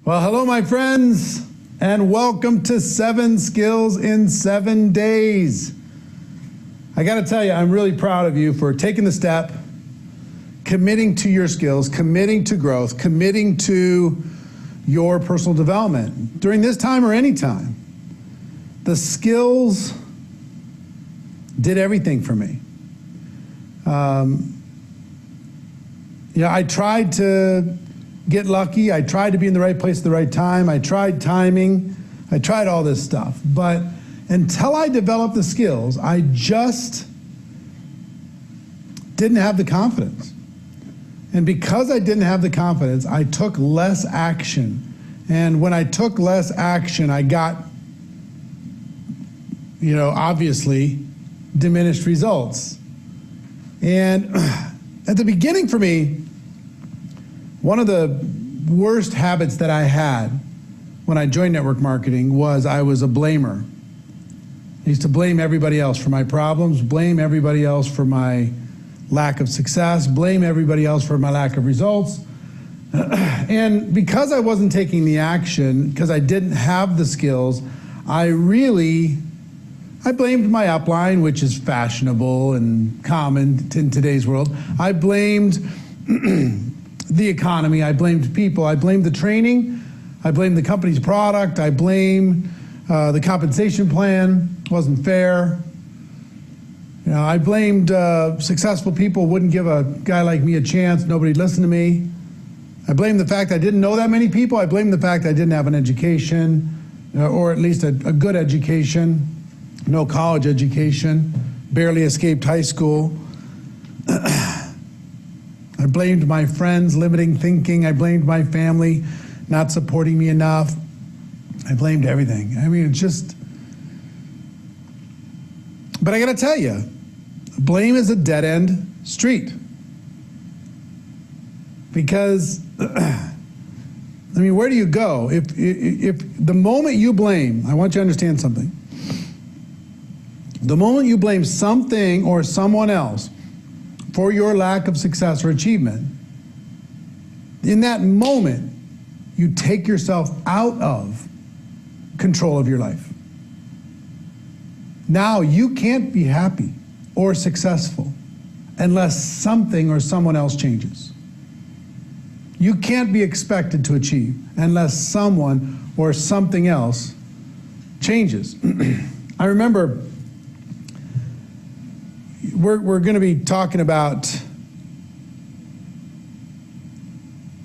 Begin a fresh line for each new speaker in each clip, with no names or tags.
Well, hello, my friends, and welcome to 7 Skills in 7 Days. I got to tell you, I'm really proud of you for taking the step, committing to your skills, committing to growth, committing to your personal development during this time or any time. The skills did everything for me. I tried to get lucky. I tried to be in the right place at the right time. I tried timing. I tried all this stuff. But until I developed the skills, I just didn't have the confidence. And because I didn't have the confidence, I took less action. And when I took less action, I got, obviously diminished results. And at the beginning for me, one of the worst habits that I had when I joined network marketing was I was a blamer. I used to blame everybody else for my problems, blame everybody else for my lack of success, blame everybody else for my lack of results. And because I wasn't taking the action, because I didn't have the skills, I blamed my upline, which is fashionable and common in today's world. I blamed the economy, I blamed people, I blamed the training, I blamed the company's product, I blamed the compensation plan, wasn't fair. I blamed successful people wouldn't give a guy like me a chance, nobody'd listen to me. I blamed the fact I didn't know that many people, I blamed the fact I didn't have an education, or at least a good education, no college education, barely escaped high school. I blamed my friends, limiting thinking. I blamed my family, not supporting me enough. I blamed everything. I mean, but I gotta tell you, blame is a dead-end street. Because, where do you go? If the moment you blame, I want you to understand something. The moment you blame something or someone else for your lack of success or achievement, in that moment, you take yourself out of control of your life. Now you can't be happy or successful unless something or someone else changes. You can't be expected to achieve unless someone or something else changes. I remember we're going to be talking about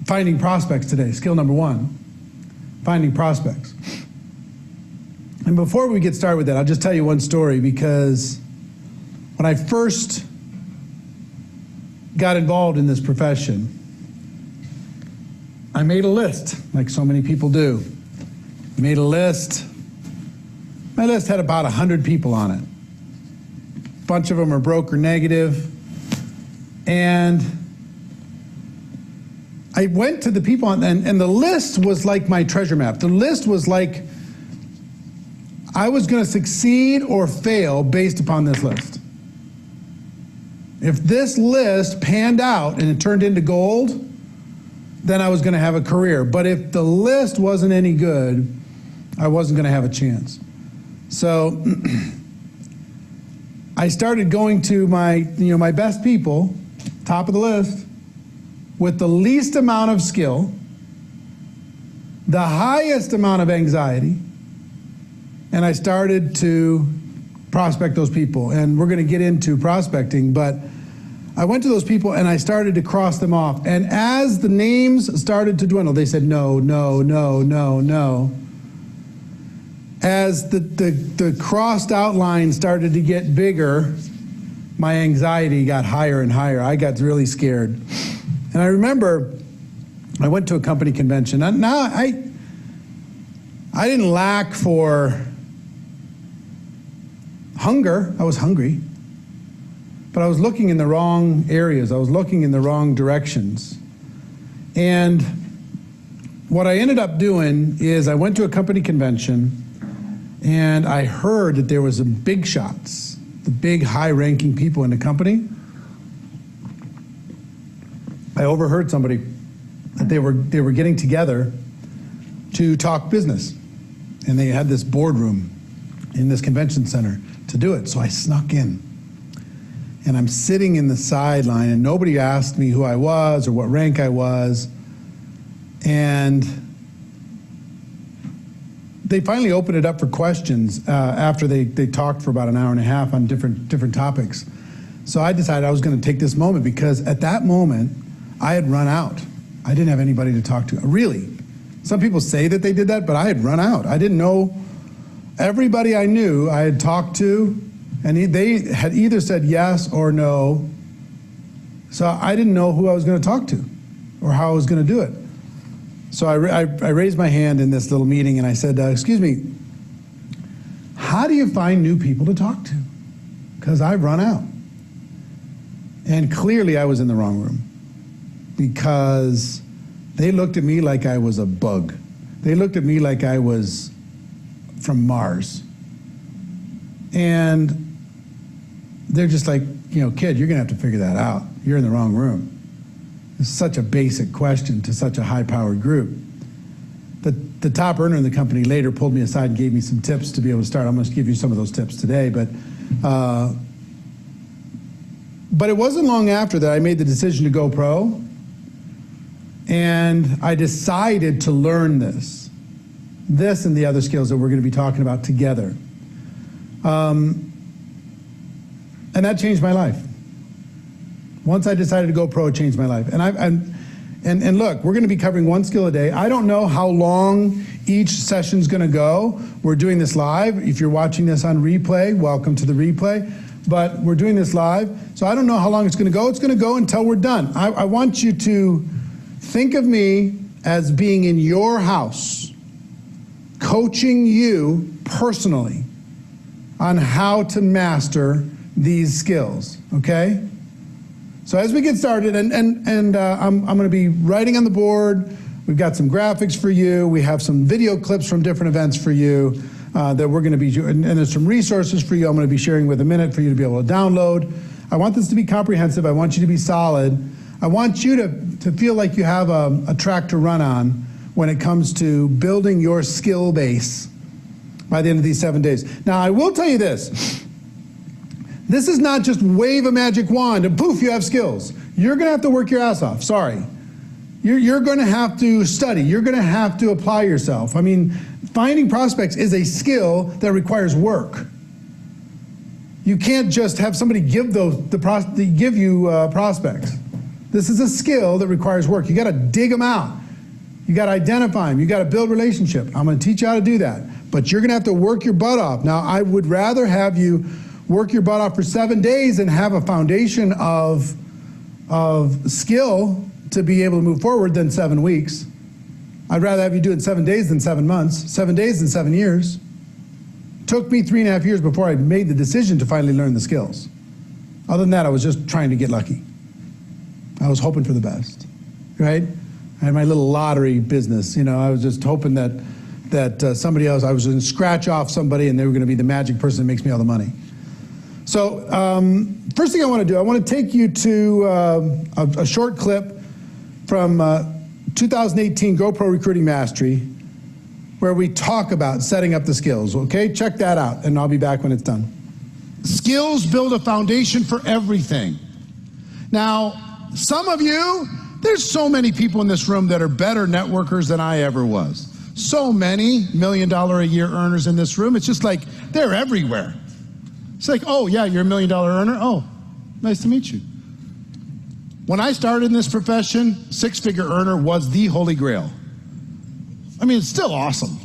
finding prospects today, skill number 1, finding prospects. And before we get started with that, I'll just tell you one story, because when I first got involved in this profession, I made a list, like so many people do. Made a list. My list had about 100 people on it. A bunch of them are broker negative. And I went to the people, and the list was like my treasure map. The list was like I was going to succeed or fail based upon this list. If this list panned out and it turned into gold, then I was going to have a career. But if the list wasn't any good, I wasn't going to have a chance. So I started going to my best people, top of the list, with the least amount of skill, the highest amount of anxiety, and I started to prospect those people. And we're going to get into prospecting, but I went to those people and I started to cross them off. And as the names started to dwindle, they said no, no, no, no, no. As the crossed outline started to get bigger, my anxiety got higher and higher. I got really scared. And I remember I went to a company convention. Now I didn't lack for hunger. I was hungry. But I was looking in the wrong areas. I was looking in the wrong directions. And what I ended up doing is I went to a company convention and I heard that there was some big shots, the big high-ranking people in the company. I overheard somebody that they were getting together to talk business. And they had this boardroom in this convention center to do it. So I snuck in. And I'm sitting in the sideline, and nobody asked me who I was or what rank I was. And they finally opened it up for questions after they talked for about an hour and a half on different topics. So I decided I was going to take this moment, because at that moment, I had run out. I didn't have anybody to talk to. Really. Some people say that they did that, but I had run out. I didn't know. Everybody I knew I had talked to, and they had either said yes or no. So I didn't know who I was going to talk to or how I was going to do it. So I raised my hand in this little meeting, and I said, excuse me, how do you find new people to talk to? Because I've run out. And clearly I was in the wrong room, because they looked at me like I was a bug. They looked at me like I was from Mars. And they're just like, kid, you're going to have to figure that out. You're in the wrong room. It's such a basic question to such a high-powered group. The top earner in the company later pulled me aside and gave me some tips to be able to start. I'm going to give you some of those tips today. But it wasn't long after that I made the decision to go pro. And I decided to learn this and the other skills that we're going to be talking about together. And that changed my life. Once I decided to go pro, it changed my life. And look, we're going to be covering one skill a day. I don't know how long each session's going to go. We're doing this live. If you're watching this on replay, welcome to the replay. But we're doing this live, so I don't know how long it's going to go. It's going to go until we're done. I want you to think of me as being in your house, coaching you personally on how to master these skills, okay? So as we get started, and I'm going to be writing on the board. We've got some graphics for you. We have some video clips from different events for you that we're going to be, and there's some resources for you I'm going to be sharing with a minute for you to be able to download. I want this to be comprehensive. I want you to be solid. I want you to feel like you have a track to run on when it comes to building your skill base by the end of these 7 days. Now, I will tell you this. This is not just wave a magic wand and poof, you have skills. You're going to have to work your ass off. Sorry. You're going to have to study. You're going to have to apply yourself. I mean, finding prospects is a skill that requires work. You can't just have somebody give you prospects. This is a skill that requires work. You got to dig them out. You got to identify them. You got to build relationship. I'm going to teach you how to do that. But you're going to have to work your butt off. Now, I would rather have you work your butt off for 7 days and have a foundation of skill to be able to move forward than 7 weeks. I'd rather have you do it in 7 days than 7 months, 7 days than 7 years. Took me 3.5 years before I made the decision to finally learn the skills. Other than that, I was just trying to get lucky. I was hoping for the best, right? I had my little lottery business. I was just hoping that somebody else, I was going to scratch off somebody and they were going to be the magic person that makes me all the money. So first thing I want to do, I want to take you to a short clip from 2018 GoPro Recruiting Mastery, where we talk about setting up the skills, okay? Check that out, and I'll be back when it's done. Skills build a foundation for everything. Now, some of you, there's so many people in this room that are better networkers than I ever was. So many $1 million a year earners in this room. It's just like they're everywhere. It's like, oh yeah, you're a $1 million earner? Oh, nice to meet you. When I started in this profession, six-figure earner was the holy grail. I mean, it's still awesome,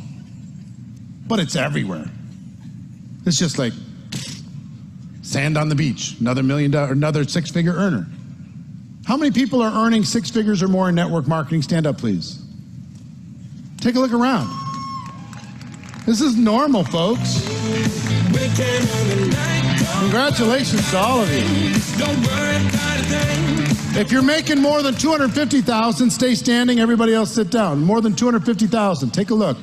but it's everywhere. It's just like sand on the beach, another $1 million, another six-figure earner. How many people are earning 6 figures or more in network marketing? Stand up, please. Take a look around. This is normal, folks. Congratulations to all of you. If you're making more than $250,000, stay standing. Everybody else sit down. More than $250,000. Take a look.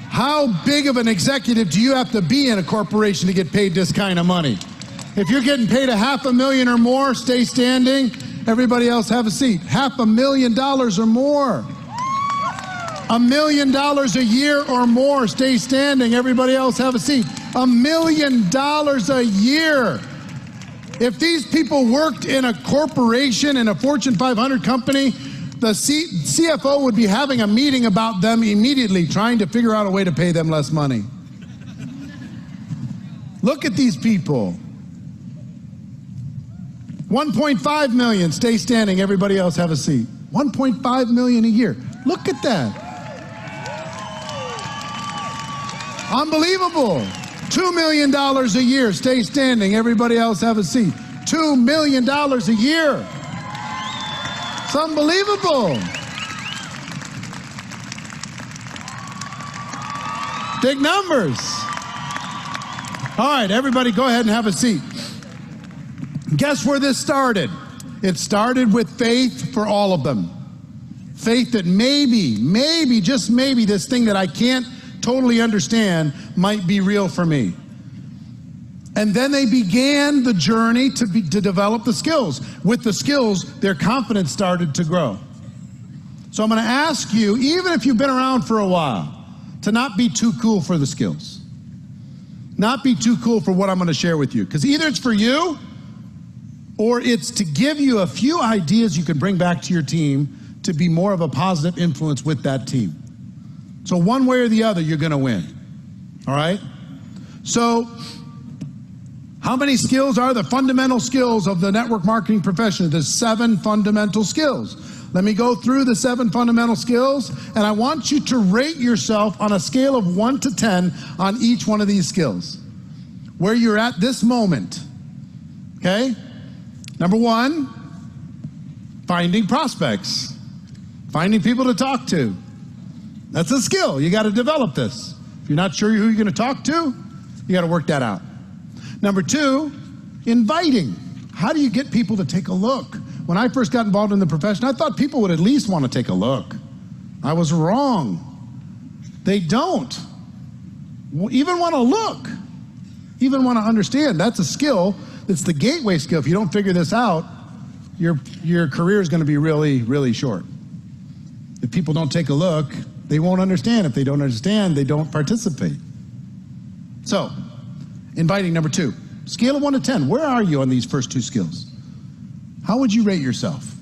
How big of an executive do you have to be in a corporation to get paid this kind of money? If you're getting paid $500,000 or more, stay standing. Everybody else have a seat. $500,000 or more. $1 million a year or more, stay standing. Everybody else have a seat. $1 million a year. If these people worked in a corporation, in a Fortune 500 company, the CFO would be having a meeting about them immediately, trying to figure out a way to pay them less money. Look at these people. 1.5 million, stay standing. Everybody else have a seat. 1.5 million a year. Look at that. Unbelievable. $2 million a year, stay standing. Everybody else have a seat. $2 million a year. It's unbelievable. Big numbers. All right, everybody go ahead and have a seat. Guess where this started? It started with faith for all of them. Faith that maybe, just maybe, this thing that I can't totally understand might be real for me. And then they began the journey to develop the skills. With the skills, their confidence started to grow. So I'm going to ask you, even if you've been around for a while, to not be too cool for the skills. Not be too cool for what I'm going to share with you. Because either it's for you, or it's to give you a few ideas you can bring back to your team to be more of a positive influence with that team. So one way or the other, you're going to win. All right? So how many skills are the fundamental skills of the network marketing profession? There's 7 fundamental skills. Let me go through the 7 fundamental skills, and I want you to rate yourself on a scale of 1 to 10 on each one of these skills, where you're at this moment. Okay? Number 1, finding prospects. Finding people to talk to. That's a skill. You got to develop this. If you're not sure who you're going to talk to, you got to work that out. Number 2, inviting. How do you get people to take a look? When I first got involved in the profession, I thought people would at least want to take a look. I was wrong. They don't even want to look, even want to understand. That's a skill. It's the gateway skill. If you don't figure this out, your career is going to be really, really short. If people don't take a look, they won't understand. If they don't understand, they don't participate. So, inviting, number 2. Scale of 1 to 10. Where are you on these first 2 skills? How would you rate yourself?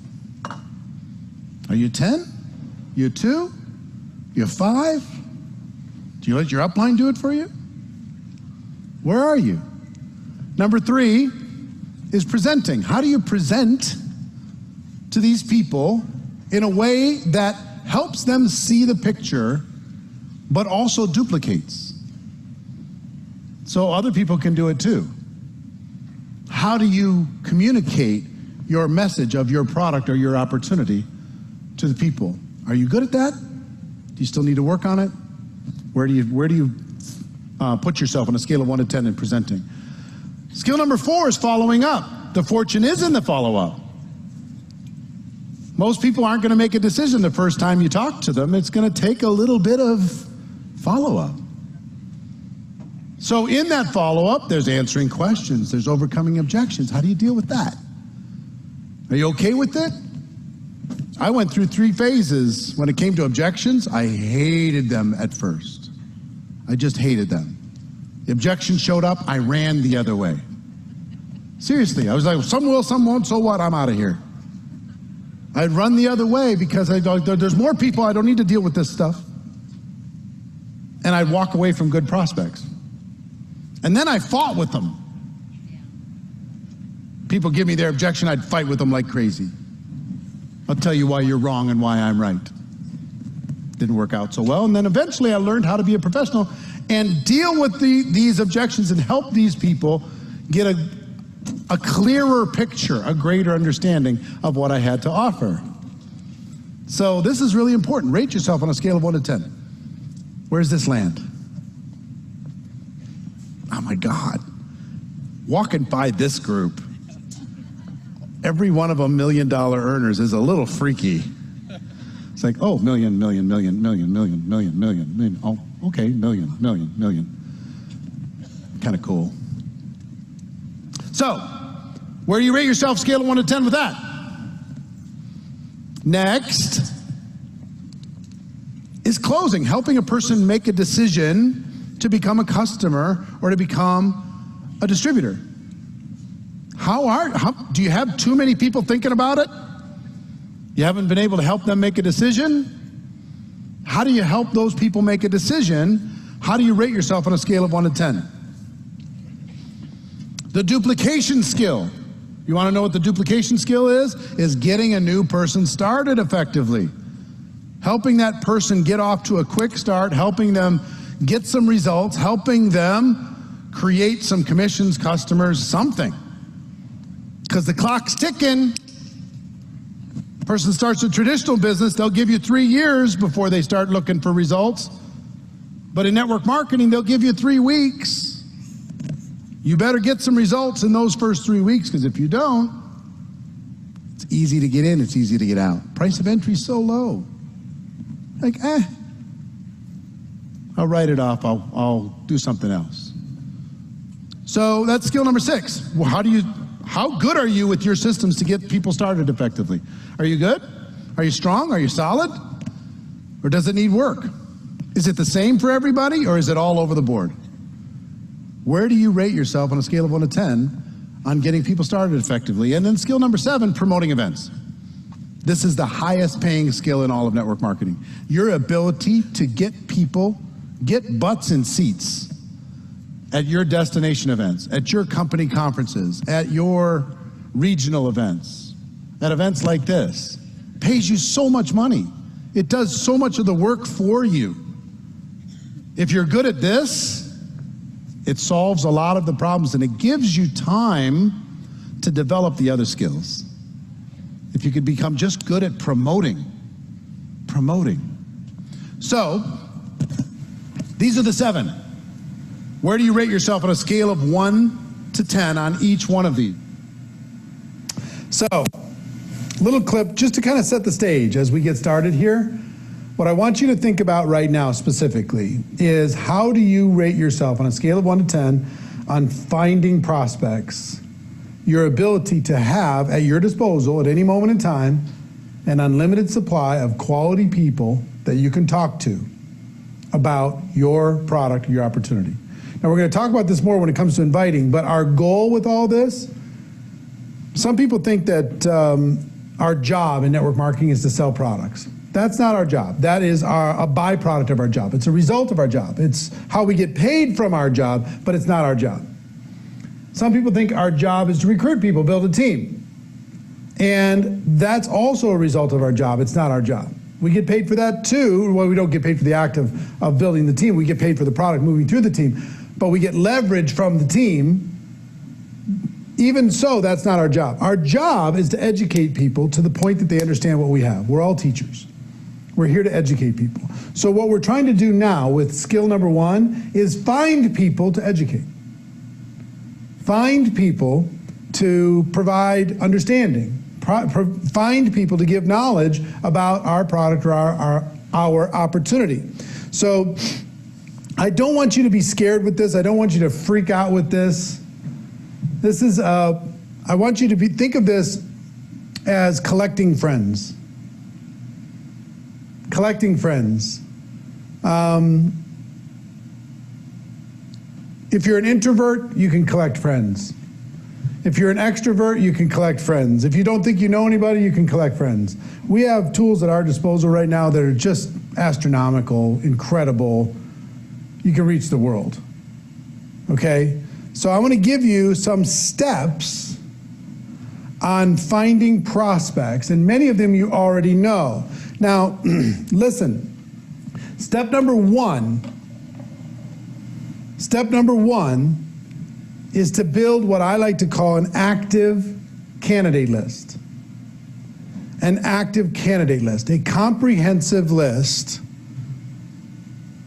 Are you 10? You 2? You 5? Do you let your upline do it for you? Where are you? Number 3 is presenting. How do you present to these people in a way that helps them see the picture, but also duplicates, so other people can do it too? How do you communicate your message of your product or your opportunity to the people? Are you good at that? Do you still need to work on it? Where do you put yourself on a scale of 1 to 10 in presenting? Skill number 4 is following up. The fortune is in the follow-up. Most people aren't going to make a decision the first time you talk to them. It's going to take a little bit of follow-up. So in that follow-up, there's answering questions. There's overcoming objections. How do you deal with that? Are you okay with it? I went through 3 phases. When it came to objections, I hated them at first. I just hated them. The objection showed up, I ran the other way. Seriously, I was like, some will, some won't, so what? I'm out of here. I'd run the other way because I thought, there's more people, I don't need to deal with this stuff. And I'd walk away from good prospects. And then I fought with them. People give me their objection, I'd fight with them like crazy. I'll tell you why you're wrong and why I'm right. Didn't work out so well. And then eventually I learned how to be a professional and deal with these objections and help these people get a clearer picture, a greater understanding of what I had to offer. So this is really important. Rate yourself on a scale of 1 to 10. Where does this land? Oh my God. Walking by this group, every one of them $1 million earners is a little freaky. It's like, oh, million. Oh, okay, million. Kind of cool. So, where do you rate yourself, scale of 1 to 10 with that? Next, is closing, helping a person make a decision to become a customer or to become a distributor. Do you have too many people thinking about it? You haven't been able to help them make a decision? How do you help those people make a decision? How do you rate yourself on a scale of 1 to 10? The duplication skill. You want to know what the duplication skill is? Is getting a new person started effectively. Helping that person get off to a quick start, helping them get some results, helping them create some commissions, customers, something. Because the clock's ticking. Person starts a traditional business, they'll give you 3 years before they start looking for results. But in network marketing, they'll give you 3 weeks. You better get some results in those first 3 weeks, because if you don't, it's easy to get in, it's easy to get out. Price of entry is so low. Like, I'll write it off, I'll do something else. So that's skill number 6. Well, how good are you with your systems to get people started effectively? Are you good? Are you strong? Are you solid? Or does it need work? Is it the same for everybody, or is it all over the board? Where do you rate yourself on a scale of 1 to 10 on getting people started effectively? And then skill number 7, promoting events. This is the highest paying skill in all of network marketing. Your ability to get people, get butts in seats at your destination events, at your company conferences, at your regional events, at events like this, pays you so much money. It does so much of the work for you. If you're good at this, it solves a lot of the problems, and it gives you time to develop the other skills. If you could become just good at promoting. So, these are the 7. Where do you rate yourself on a scale of 1 to 10 on each one of these? So, little clip just to kind of set the stage as we get started here. What I want you to think about right now specifically is, how do you rate yourself on a scale of 1 to 10 on finding prospects, your ability to have at your disposal at any moment in time an unlimited supply of quality people that you can talk to about your product, your opportunity. Now, we're going to talk about this more when it comes to inviting, but our goal with all this, some people think that our job in network marketing is to sell products. That's not our job. That is a byproduct of our job. It's a result of our job. It's how we get paid from our job, but it's not our job. Some people think our job is to recruit people, build a team. And that's also a result of our job. It's not our job. We get paid for that too. Well, we don't get paid for the act of building the team. We get paid for the product moving through the team. But we get leverage from the team. Even so, that's not our job. Our job is to educate people to the point that they understand what we have. We're all teachers. We're here to educate people. So what we're trying to do now with skill number 1 is find people to educate. Find people to provide understanding. Find people to give knowledge about our product or our opportunity. So I don't want you to be scared with this. I don't want you to freak out with this. This is, I want you to think of this as collecting friends. Collecting friends. If you're an introvert, you can collect friends. If you're an extrovert, you can collect friends. If you don't think you know anybody, you can collect friends. We have tools at our disposal right now that are just astronomical, incredible. You can reach the world. Okay? So I want to give you some steps on finding prospects, and many of them you already know. Now, listen, step number one is to build what I like to call an active candidate list. An active candidate list, a comprehensive list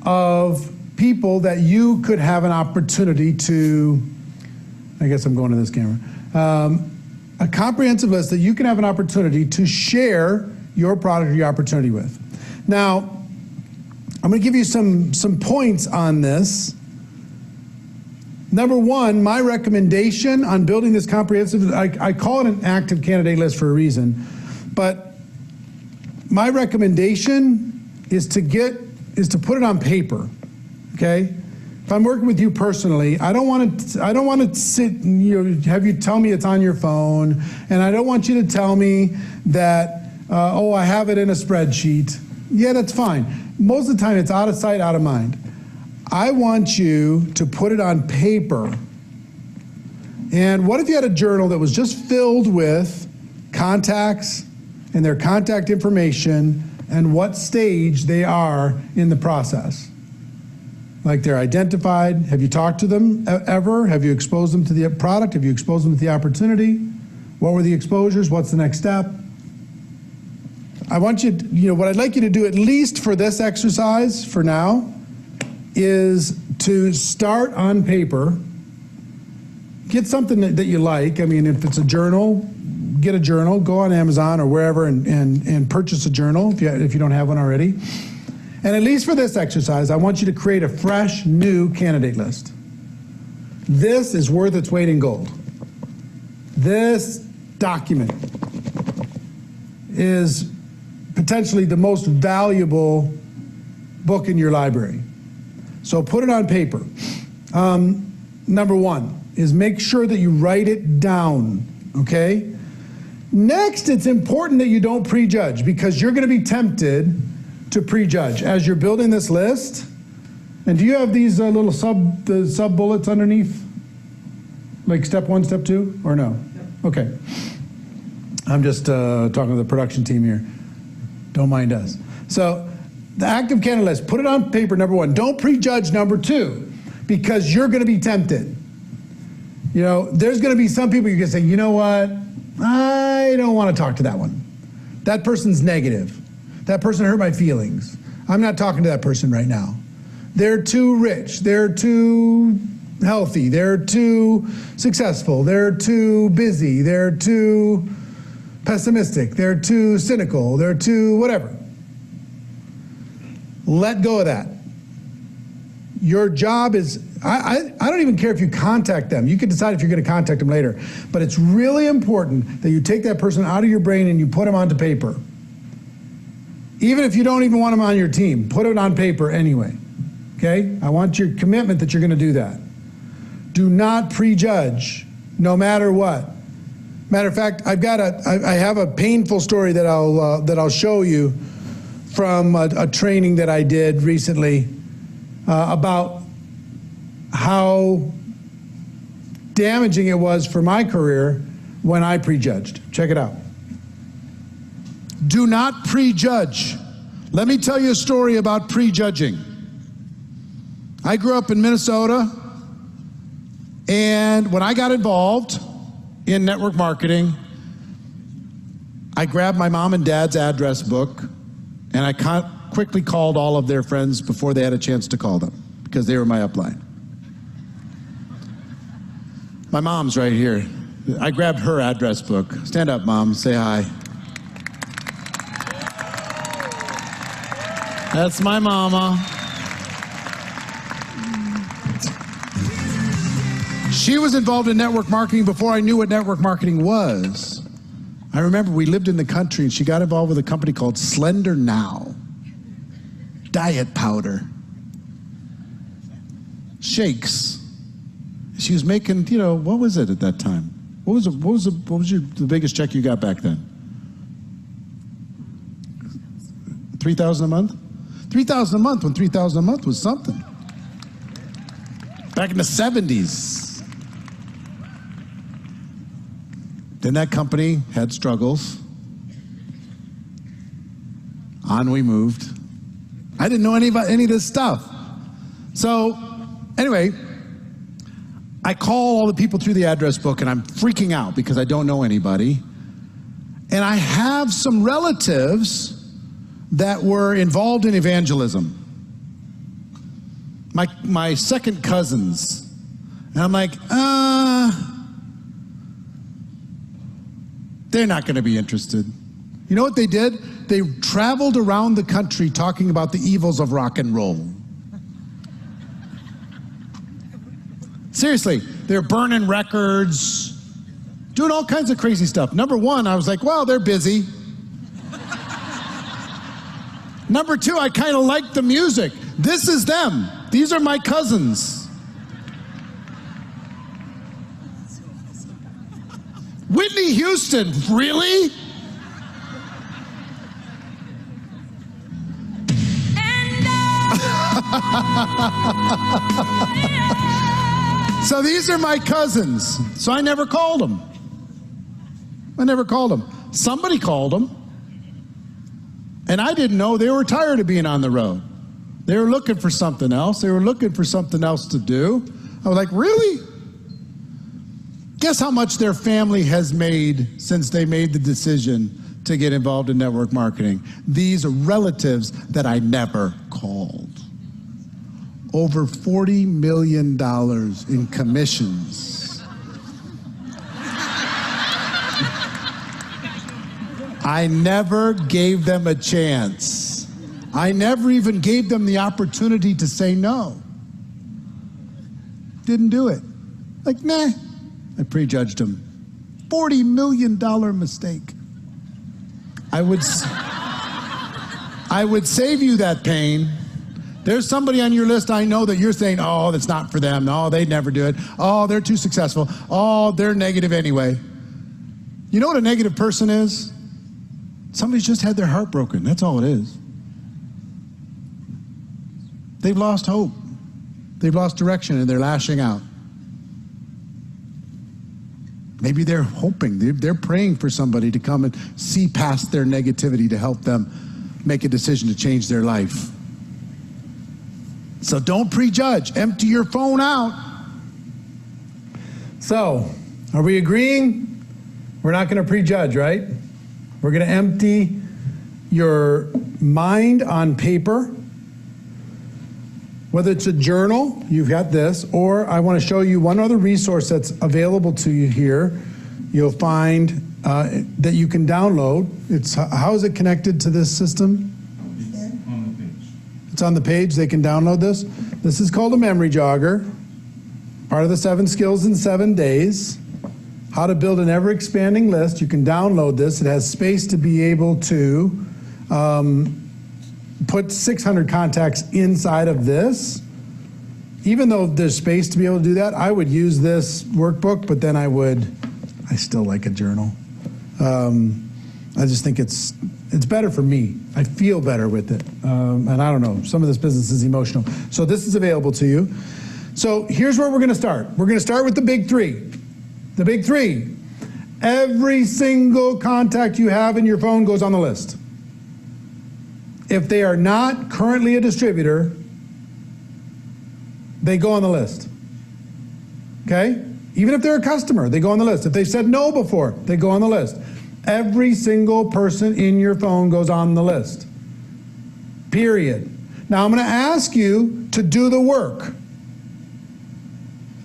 of people that you could have an opportunity to, I guess I'm going to this camera, a comprehensive list that you can have an opportunity to share your product or your opportunity with. Now, I'm going to give you some points on this. Number 1, my recommendation on building this comprehensive, I call it an active candidate list for a reason, but my recommendation is to get is to put it on paper, okay? If I'm working with you personally, I don't want to sit and have you tell me it's on your phone, and I don't want you to tell me that, oh, I have it in a spreadsheet. Yeah, that's fine. Most of the time, it's out of sight, out of mind. I want you to put it on paper. And what if you had a journal that was just filled with contacts and their contact information and what stage they are in the process? Like they're identified. Have you talked to them ever? Have you exposed them to the product? Have you exposed them to the opportunity? What were the exposures? What's the next step? I want you to, what I'd like you to do, at least for this exercise for now, is to start on paper. Get something that you like. I mean, if it's a journal, get a journal. Go on Amazon or wherever and purchase a journal if you don't have one already. And at least for this exercise, I want you to create a fresh, new candidate list. This is worth its weight in gold. This document is potentially the most valuable book in your library. So put it on paper. Number one is make sure that you write it down, okay? Next, it's important that you don't prejudge, because you're going to be tempted to prejudge as you're building this list. And do you have these little sub bullets underneath? Like step 1, step 2, or no? Okay. I'm just talking to the production team here. Don't mind us. So the active candidate list, put it on paper, number 1. Don't prejudge, number 2, because you're going to be tempted. There's going to be some people you're going to say, you know what? I don't want to talk to that one. That person's negative. That person hurt my feelings. I'm not talking to that person right now. They're too rich. They're too healthy. They're too successful. They're too busy. They're too pessimistic. They're too cynical. They're too whatever. Let go of that. Your job is, I don't even care if you contact them. You can decide if you're going to contact them later. But it's really important that you take that person out of your brain and you put them onto paper. Even if you don't even want them on your team, put it on paper anyway, okay? I want your commitment that you're going to do that. Do not prejudge, no matter what. Matter of fact, I have a painful story that I'll show you from a training that I did recently about how damaging it was for my career when I prejudged. Check it out. Do not prejudge. Let me tell you a story about prejudging. I grew up in Minnesota, and when I got involved in network marketing, I grabbed my mom and dad's address book, and I quickly called all of their friends before they had a chance to call them, because they were my upline. My mom's right here. I grabbed her address book. Stand up, Mom, say hi. That's my mama. She was involved in network marketing before I knew what network marketing was. I remember we lived in the country and she got involved with a company called Slender Now. Diet powder. Shakes. She was making, what was it at that time? What was the biggest check you got back then? $3,000 a month? $3,000 a month when $3,000 a month was something. Back in the 70s. Then that company had struggles. On we moved. I didn't know any of this stuff. So anyway, I call all the people through the address book and I'm freaking out because I don't know anybody. And I have some relatives that were involved in evangelism. My second cousins. And I'm like, they're not going to be interested. You know what they did? They traveled around the country talking about the evils of rock and roll. Seriously, they're burning records, doing all kinds of crazy stuff. Number one, I was like, well, they're busy. Number two, I kind of like the music. This is them. These are my cousins. Whitney Houston, really? So these are my cousins. So I never called them. Somebody called them. And I didn't know they were tired of being on the road. They were looking for something else. They were looking for something else to do. I was like, really? Guess how much their family has made since they made the decision to get involved in network marketing? These are relatives that I never called. Over $40 million in commissions. I never gave them a chance. I never even gave them the opportunity to say no. Didn't do it. Like, nah. I prejudged them. $40 million mistake. I would save you that pain. There's somebody on your list I know that you're saying, oh, that's not for them. Oh, they'd never do it. Oh, they're too successful. Oh, they're negative anyway. You know what a negative person is? Somebody's just had their heart broken. That's all it is. They've lost hope. They've lost direction and they're lashing out. Maybe they're hoping, they're praying for somebody to come and see past their negativity to help them make a decision to change their life. So don't prejudge. Empty your phone out. So, are we agreeing? We're not going to prejudge, right? We're going to empty your mind on paper. Whether it's a journal, you've got this, or I want to show you one other resource that's available to you here. You'll find that you can download. How is it connected to this system? It's on the page. They can download this. This is called a memory jogger. Part of the 7 skills in 7 days. How to build an ever-expanding list. You can download this. It has space to be able to put 600 contacts inside of this. Even though there's space to be able to do that, I would use this workbook, but then I still like a journal. I just think it's better for me. I feel better with it. And I don't know, some of this business is emotional. So this is available to you. So here's where we're going to start. We're going to start with the big 3. The big 3. Every single contact you have in your phone goes on the list. If they are not currently a distributor, they go on the list. Okay? Even if they're a customer, they go on the list. If they've said no before, they go on the list. Every single person in your phone goes on the list. Period. Now I'm going to ask you to do the work.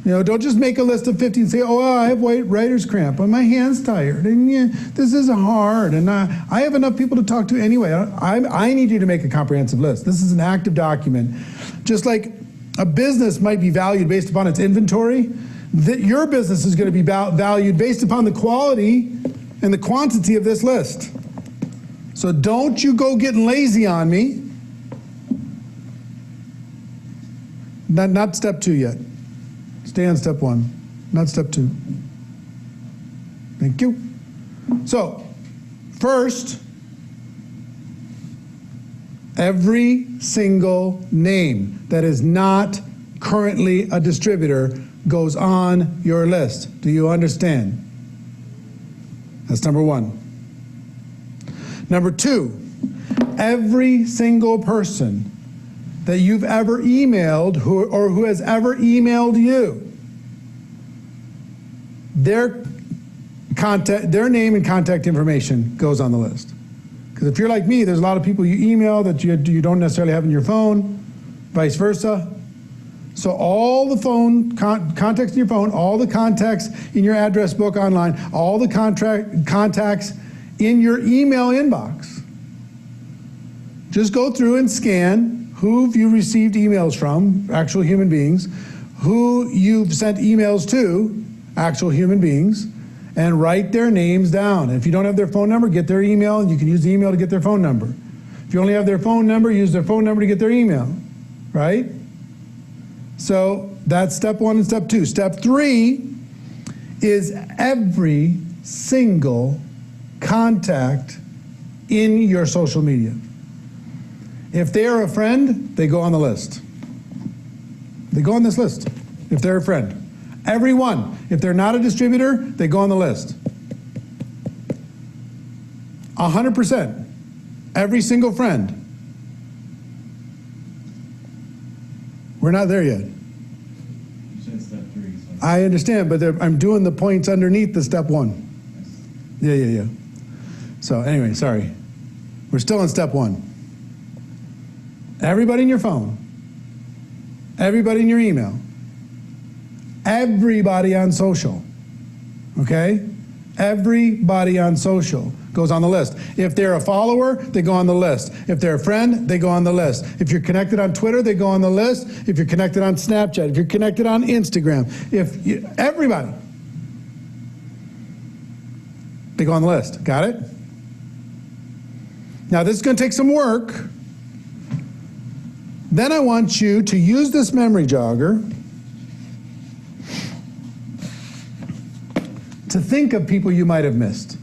You know, don't just make a list of 50 and say, oh, I have writer's cramp, and my hand's tired, and yeah, this is hard, and I have enough people to talk to anyway. I need you to make a comprehensive list. This is an active document. Just like a business might be valued based upon its inventory, that your business is going to be valued based upon the quality and the quantity of this list. So don't you go getting lazy on me. Not step 2 yet. Stay on step 1, not step 2. Thank you. So, first, every single name that is not currently a distributor goes on your list. Do you understand? That's number 1. Number 2, every single person that you've ever emailed who has ever emailed you, their name and contact information goes on the list. Because if you're like me, there's a lot of people you email that you don't necessarily have in your phone, vice versa. So all the phone contacts in your phone, all the contacts in your address book online, all the contacts in your email inbox. Just go through and scan who you received emails from, actual human beings, who you've sent emails to, actual human beings, and write their names down. If you don't have their phone number, get their email, and you can use the email to get their phone number. If you only have their phone number, use their phone number to get their email, right? So that's step 1 and step 2. Step 3 is every single contact in your social media. If they are a friend, they go on the list. They go on this list if they're a friend. Everyone. If they're not a distributor, they go on the list. 100%. Every single friend. We're not there yet.
You said step 3. So
I understand, but I'm doing the points underneath the step 1. Yeah. So anyway, sorry. We're still on step 1. Everybody in your phone. Everybody in your email. Everybody on social. Okay? Everybody on social goes on the list. If they're a follower, they go on the list. If they're a friend, they go on the list. If you're connected on Twitter, they go on the list. If you're connected on Snapchat, if you're connected on Instagram, everybody, they go on the list. Got it? Now this is going to take some work. Then I want you to use this memory jogger to think of people you might have missed.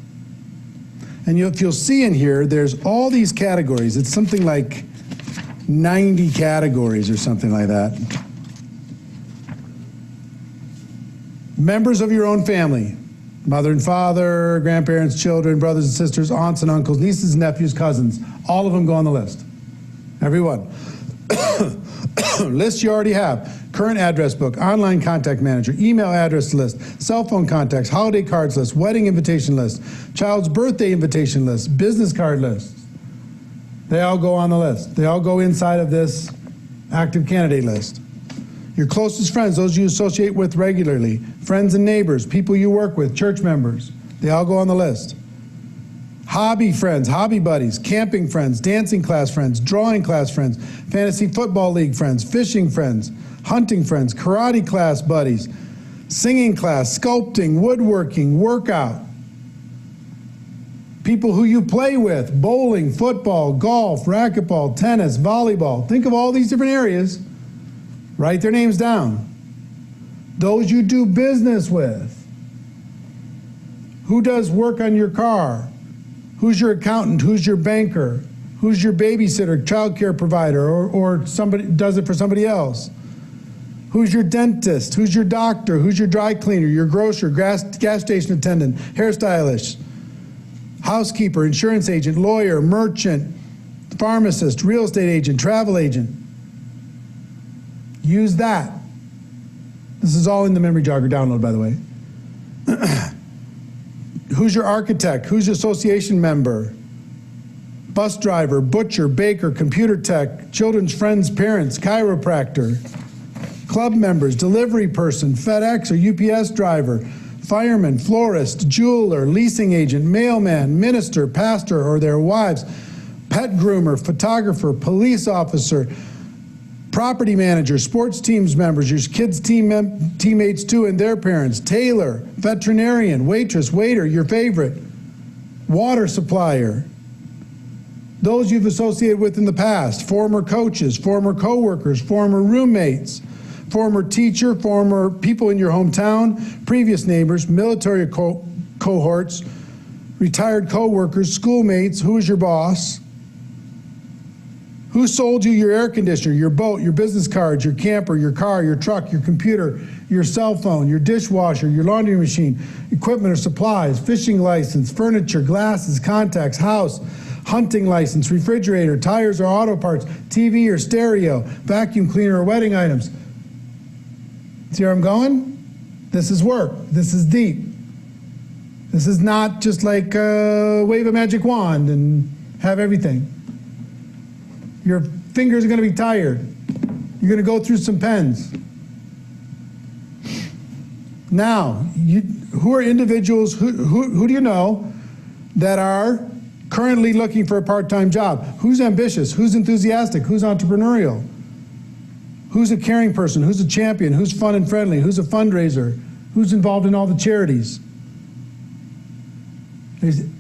And if you'll see in here, there's all these categories. It's something like 90 categories or something like that. Members of your own family. Mother and father, grandparents, children, brothers and sisters, aunts and uncles, nieces and nephews, cousins. All of them go on the list. Everyone. List you already have. Current address book, online contact manager, email address list, cell phone contacts, holiday cards list, wedding invitation list, child's birthday invitation list, business card list. They all go on the list. They all go inside of this active candidate list. Your closest friends, those you associate with regularly, friends and neighbors, people you work with, church members, they all go on the list. Hobby friends, hobby buddies, camping friends, dancing class friends, drawing class friends, fantasy football league friends, fishing friends, hunting friends, karate class buddies, singing class, sculpting, woodworking, workout, people who you play with, bowling, football, golf, racquetball, tennis, volleyball. Think of all these different areas. Write their names down. Those you do business with. Who does work on your car? Who's your accountant? Who's your banker? Who's your babysitter, child care provider, or somebody does it for somebody else? Who's your dentist? Who's your doctor? Who's your dry cleaner, your grocer, gas station attendant, hairstylist, housekeeper, insurance agent, lawyer, merchant, pharmacist, real estate agent, travel agent? Use that. This is all in the memory jogger download, by the way. Who's your architect? Who's your association member? Bus driver, butcher, baker, computer tech, children's friends, parents, chiropractor, club members, delivery person, FedEx or UPS driver, fireman, florist, jeweler, leasing agent, mailman, minister, pastor or their wives, pet groomer, photographer, police officer, property manager, sports teams members, your kids' teammates too and their parents, tailor, veterinarian, waitress, waiter, your favorite, water supplier, those you've associated with in the past, former coaches, former co-workers, former roommates, former teacher, former people in your hometown, previous neighbors, military cohorts, retired co-workers, schoolmates, who is your boss? Who sold you your air conditioner, your boat, your business cards, your camper, your car, your truck, your computer, your cell phone, your dishwasher, your laundry machine, equipment or supplies, fishing license, furniture, glasses, contacts, house, hunting license, refrigerator, tires or auto parts, TV or stereo, vacuum cleaner or wedding items? See where I'm going? This is work. This is deep. This is not just like wave a magic wand and have everything. Your fingers are going to be tired. You're going to go through some pens. Now, who are individuals, who do you know that are currently looking for a part-time job? Who's ambitious? Who's enthusiastic? Who's entrepreneurial? Who's a caring person? Who's a champion? Who's fun and friendly? Who's a fundraiser? Who's involved in all the charities?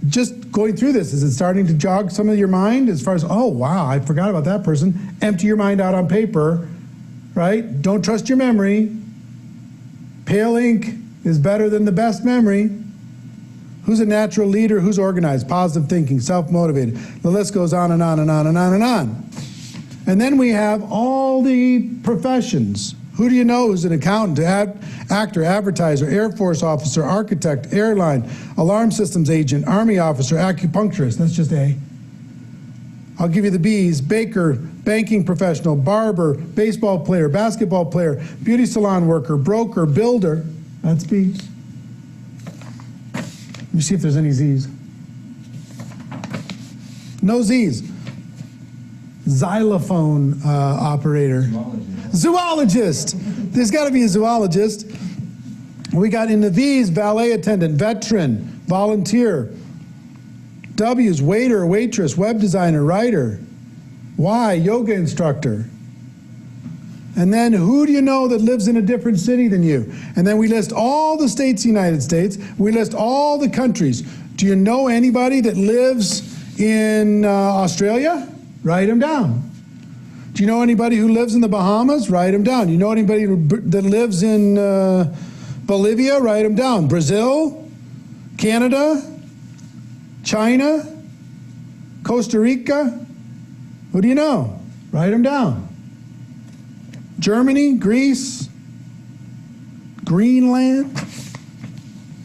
Just going through this, is it starting to jog some of your mind as far as, oh, wow, I forgot about that person? Empty your mind out on paper, right? Don't trust your memory. Pale ink is better than the best memory. Who's a natural leader? Who's organized? Positive thinking, self-motivated. The list goes on and on and on and on and on. And then we have all the professions. Who do you know who's an accountant, actor, advertiser, Air Force officer, architect, airline, alarm systems agent, Army officer, acupuncturist? That's just A. I'll give you the B's: baker, banking professional, barber, baseball player, basketball player, beauty salon worker, broker, builder. That's B. Let me see if there's any Z's. No Z's. Xylophone operator. Zoologist. There's got to be a zoologist. We got in the V's: valet attendant, veteran, volunteer. W's: waiter, waitress, web designer, writer. Y: yoga instructor. And then who do you know that lives in a different city than you? And then we list all the states, United States. We list all the countries. Do you know anybody that lives in Australia? Write them down. Do you know anybody who lives in the Bahamas? Write them down. You know anybody that lives in Bolivia? Write them down. Brazil, Canada, China, Costa Rica. Who do you know? Write them down. Germany, Greece, Greenland,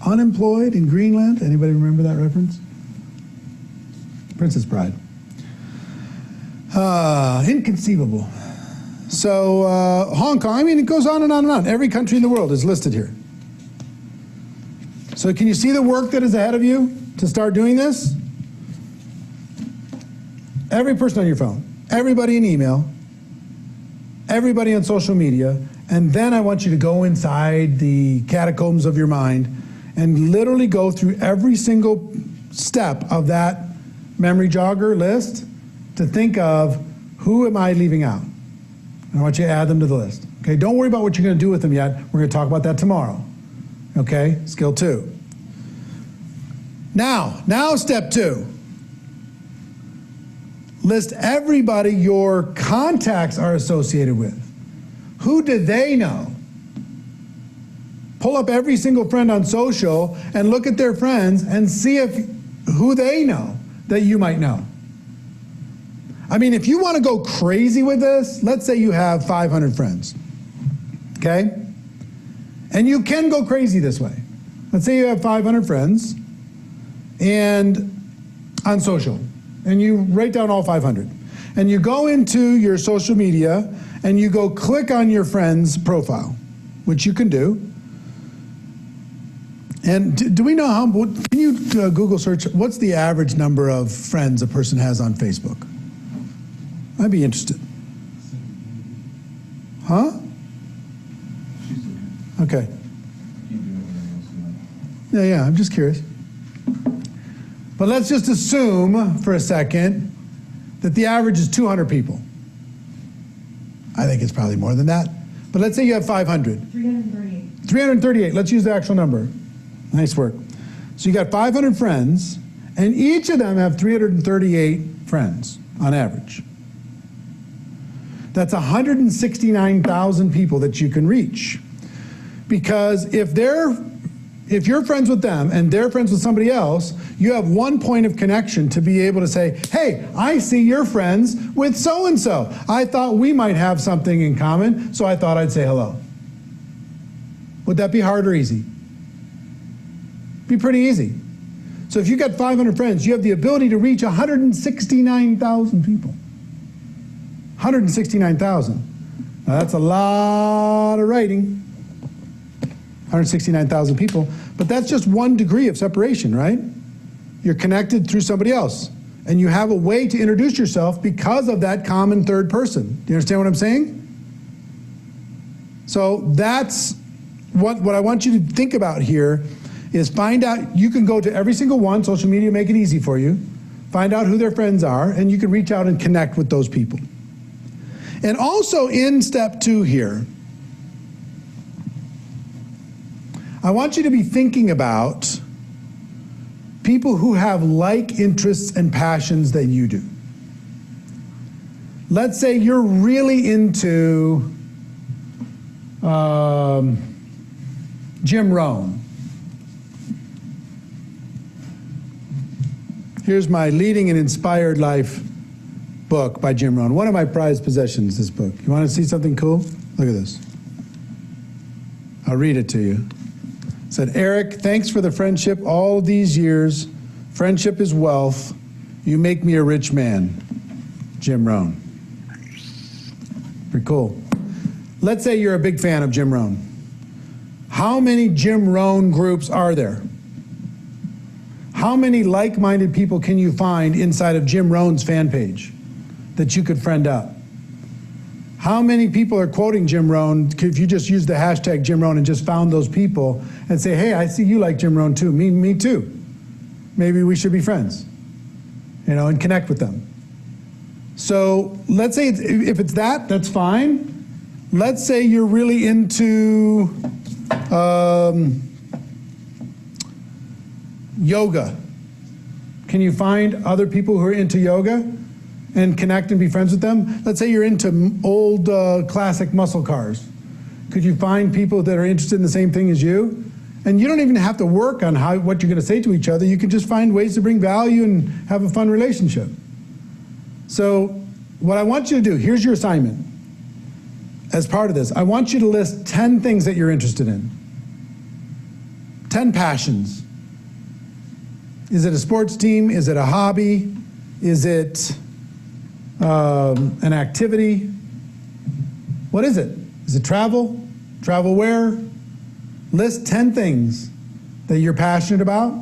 unemployed in Greenland. Anybody remember that reference? Princess Bride. Inconceivable. So Hong Kong, I mean, it goes on and on and on. Every country in the world is listed here. So can you see the work that is ahead of you to start doing this? Every person on your phone, everybody in email, everybody on social media, and then I want you to go inside the catacombs of your mind and literally go through every single step of that memory jogger list to think of, who am I leaving out? And I want you to add them to the list. Okay, don't worry about what you're going to do with them yet. We're going to talk about that tomorrow. Okay, skill 2. Now step 2. List everybody your contacts are associated with. Who do they know? Pull up every single friend on social and look at their friends and see who they know that you might know. I mean, if you want to go crazy with this, let's say you have 500 friends, okay? And you can go crazy this way. Let's say you have 500 friends and on social, and you write down all 500. And you go into your social media and you go click on your friend's profile, which you can do. And do we know how, can you Google search, what's the average number of friends a person has on Facebook? I'd be interested. Huh? Okay. Yeah, I'm just curious. But let's just assume for a second that the average is 200 people. I think it's probably more than that. But let's say you have 500.
338.
338, let's use the actual number. Nice work. So you got 500 friends, and each of them have 338 friends on average. That's 169,000 people that you can reach. Because if you're friends with them and they're friends with somebody else, you have one point of connection to be able to say, hey, I see you're friends with so-and-so. I thought we might have something in common, so I thought I'd say hello. Would that be hard or easy? Be pretty easy. So if you got 500 friends, you have the ability to reach 169,000 people. 169,000. Now that's a lot of writing. 169,000 people, but that's just one degree of separation, right? You're connected through somebody else, and you have a way to introduce yourself because of that common third person. Do you understand what I'm saying? So that's what I want you to think about here is find out, you can go to every single one, social media make it easy for you, find out who their friends are, and you can reach out and connect with those people. And also in step 2 here, I want you to be thinking about people who have like interests and passions that you do. Let's say you're really into Jim Rohn. Here's my Leading an Inspired Life book by Jim Rohn. One of my prized possessions, this book. You want to see something cool? Look at this. I'll read it to you. It said, Eric, thanks for the friendship all these years. Friendship is wealth. You make me a rich man. Jim Rohn. Pretty cool. Let's say you're a big fan of Jim Rohn. How many Jim Rohn groups are there? How many like-minded people can you find inside of Jim Rohn's fan page that you could friend up? How many people are quoting Jim Rohn if you just use the hashtag Jim Rohn and just found those people and say, hey, I see you like Jim Rohn too, me too. Maybe we should be friends, you know, and connect with them. So let's say if it's that, that's fine. Let's say you're really into yoga. Can you find other people who are into yoga and connect and be friends with them? Let's say you're into old classic muscle cars. Could you find people that are interested in the same thing as you? And you don't even have to work on what you're going to say to each other. You can just find ways to bring value and have a fun relationship. So what I want you to do, here's your assignment. As part of this, I want you to list 10 things that you're interested in. 10 passions. Is it a sports team? Is it a hobby? Is it an activity? What is it? Is it travel? Travel where? List 10 things that you're passionate about,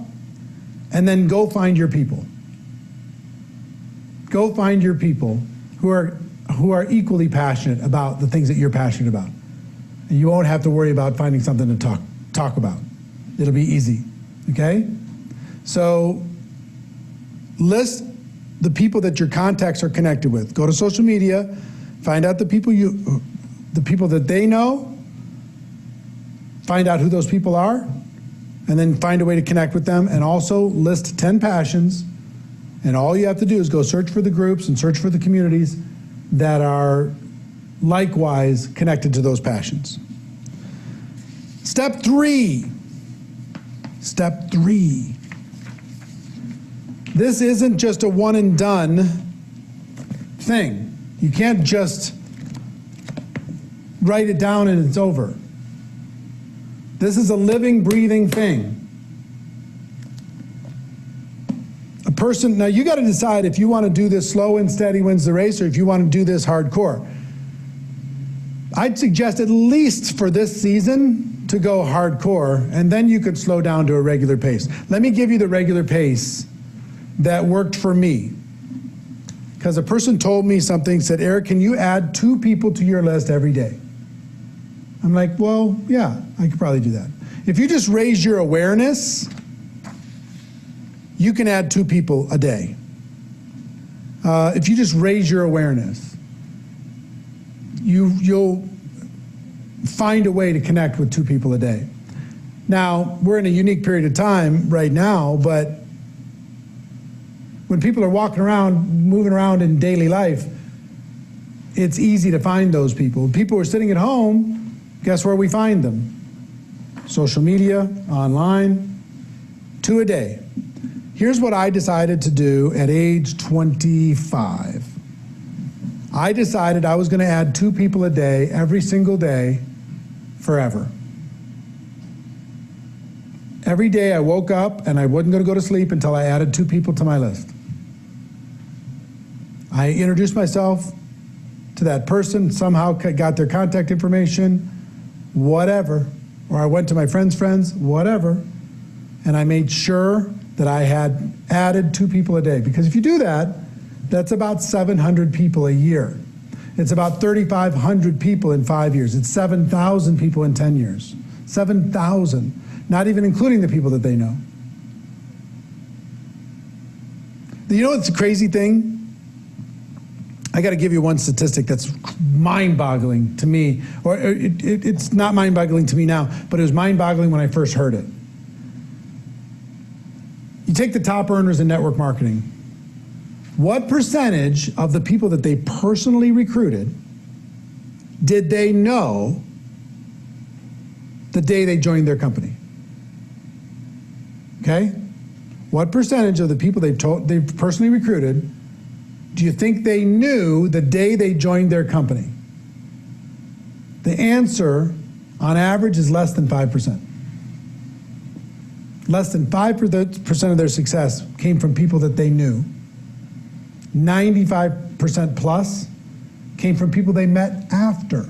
and then go find your people. Go find your people who are equally passionate about the things that you're passionate about. And you won't have to worry about finding something to talk about. It'll be easy, okay? So list the people that your contacts are connected with. Go to social media, find out the people that they know, find out who those people are, and then find a way to connect with them, and also list 10 passions. And all you have to do is go search for the groups and search for the communities that are likewise connected to those passions. Step 3. Step 3. This isn't just a one and done thing. You can't just write it down and it's over. This is a living, breathing thing. A person, now you got to decide if you want to do this slow and steady wins the race, or if you want to do this hardcore. I'd suggest at least for this season to go hardcore, and then you could slow down to a regular pace. Let me give you the regular pace that worked for me. Because a person told me something, said, Eric, can you add 2 people to your list every day? I'm like, well, yeah, I could probably do that. If you just raise your awareness, you can add 2 people a day. If you just raise your awareness, you'll find a way to connect with 2 people a day. Now, we're in a unique period of time right now, but when people are walking around, moving around in daily life, it's easy to find those people. People who are sitting at home, guess where we find them? Social media, online, 2 a day. Here's what I decided to do at age 25. I decided I was going to add 2 people a day, every single day, forever. Every day I woke up and I wasn't going to go to sleep until I added 2 people to my list. I introduced myself to that person, somehow got their contact information, whatever, or I went to my friend's friends, whatever, and I made sure that I had added 2 people a day. Because if you do that, that's about 700 people a year. It's about 3,500 people in 5 years. It's 7,000 people in 10 years. 7,000, not even including the people that they know. You know what's the crazy thing? I got to give you one statistic that's mind-boggling to me, or it's not mind-boggling to me now, but it was mind-boggling when I first heard it. You take the top earners in network marketing. What percentage of the people that they personally recruited did they know the day they joined their company? Okay? What percentage of the people they've personally recruited do you think they knew the day they joined their company? The answer, on average, is less than 5%. Less than 5% of their success came from people that they knew. 95% plus came from people they met after.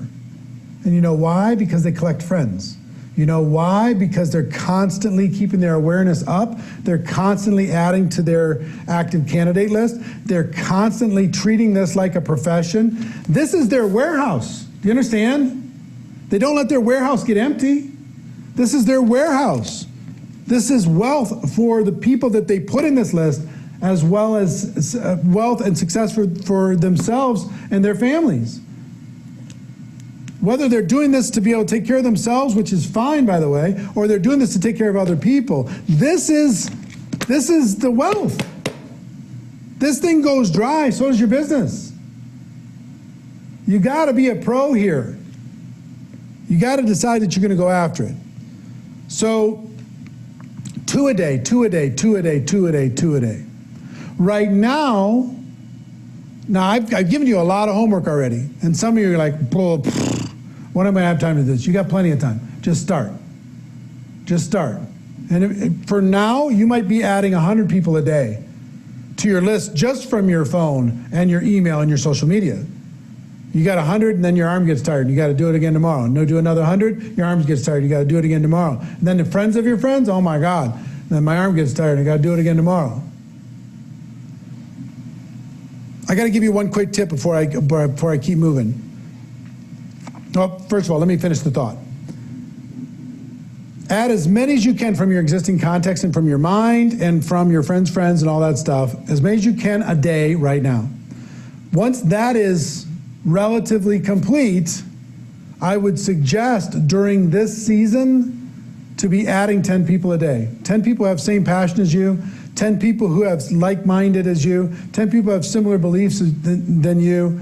And you know why? Because they collect friends. You know why? Because they're constantly keeping their awareness up. They're constantly adding to their active candidate list. They're constantly treating this like a profession. This is their warehouse. Do you understand? They don't let their warehouse get empty. This is their warehouse. This is wealth for the people that they put in this list, as well as wealth and success for themselves and their families. Whether they're doing this to be able to take care of themselves, which is fine, by the way, or they're doing this to take care of other people, this is the wealth. This thing goes dry, so does your business. You got to be a pro here. You got to decide that you're going to go after it. So 2 a day, 2 a day, 2 a day, 2 a day, 2 a day. Right now I've given you a lot of homework already, and some of you are like, when am I going to have time to do this? You got plenty of time. Just start. Just start. And for now, you might be adding 100 people a day to your list just from your phone and your email and your social media. You got 100, and then your arm gets tired. You got to do it again tomorrow. No, do another 100, your arm gets tired. You got to do it again tomorrow. And then the friends of your friends, oh my God. Then my arm gets tired. I got to do it again tomorrow. I got to give you one quick tip before I keep moving. Well, first of all, let me finish the thought. Add as many as you can from your existing context and from your mind and from your friends' friends and all that stuff, as many as you can a day right now. Once that is relatively complete, I would suggest during this season to be adding 10 people a day. 10 people who have same passion as you, 10 people who have like-minded as you, 10 people who have similar beliefs than you.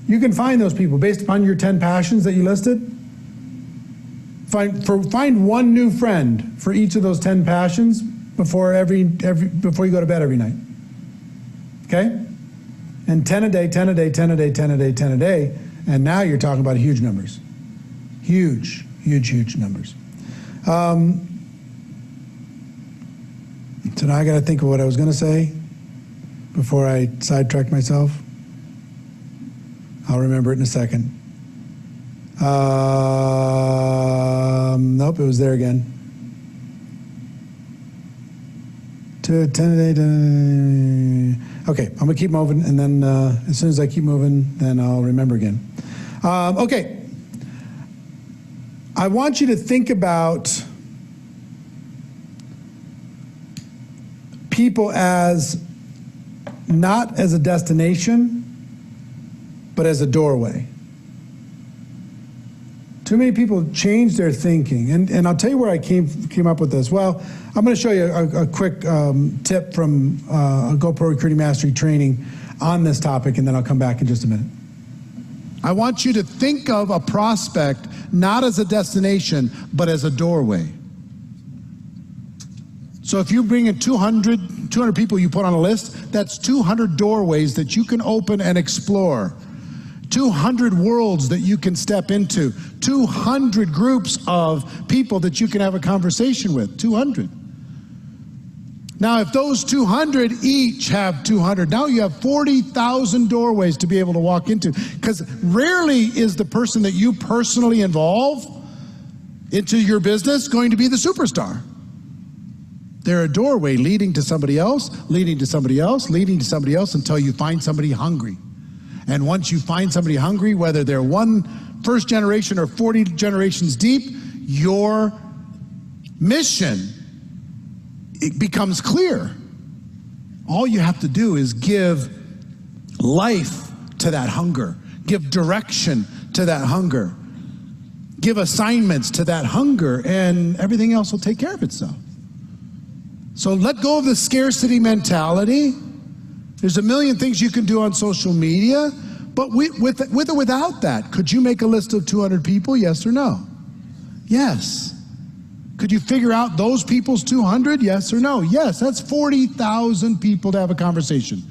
You can find those people based upon your 10 passions that you listed. Find one new friend for each of those 10 passions before you go to bed every night. Okay? And 10 a day, 10 a day, 10 a day, 10 a day, 10 a day. And now you're talking about huge numbers. Huge, huge, huge numbers. So now I got to think of what I was going to say before I sidetrack myself. I'll remember it in a second. Nope, it was there again. 10 a day, 10 a day. Okay, I'm going to keep moving, and then as soon as I keep moving, then I'll remember again. Okay. I want you to think about people as not as a destination, but as a doorway. Too many people change their thinking, and I'll tell you where I came up with this. Well, I'm going to show you a quick tip from a GoPro Recruiting Mastery training on this topic, and then I'll come back in just a minute. I want you to think of a prospect not as a destination, but as a doorway. So if you bring in 200 people you put on a list, that's 200 doorways that you can open and explore. 200 worlds that you can step into. 200 groups of people that you can have a conversation with. 200. Now, if those 200 each have 200, now you have 40,000 doorways to be able to walk into. Because rarely is the person that you personally involve into your business going to be the superstar. They're a doorway leading to somebody else, leading to somebody else, leading to somebody else until you find somebody hungry. And once you find somebody hungry, whether they're first generation or 40 generations deep, your mission, it becomes clear. All you have to do is give life to that hunger, give direction to that hunger, give assignments to that hunger, and everything else will take care of itself. So let go of the scarcity mentality. There's a million things you can do on social media, but with or without that, could you make a list of 200 people, yes or no? Yes. Could you figure out those people's 200, yes or no? Yes, that's 40,000 people to have a conversation.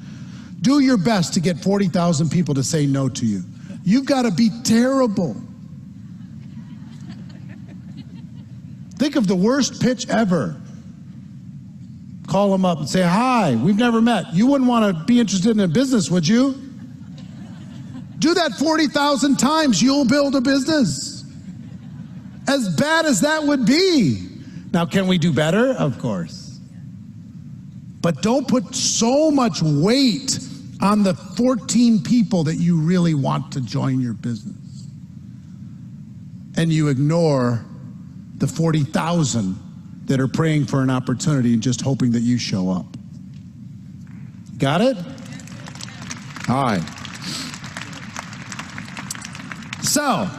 Do your best to get 40,000 people to say no to you. You've got to be terrible. Think of the worst pitch ever. Call them up and say, hi, we've never met. You wouldn't want to be interested in a business, would you? Do that 40,000 times, you'll build a business. As bad as that would be. Now, can we do better? Of course. But don't put so much weight on the 14 people that you really want to join your business. And you ignore the 40,000 that are praying for an opportunity and just hoping that you show up. Got it? All right. So,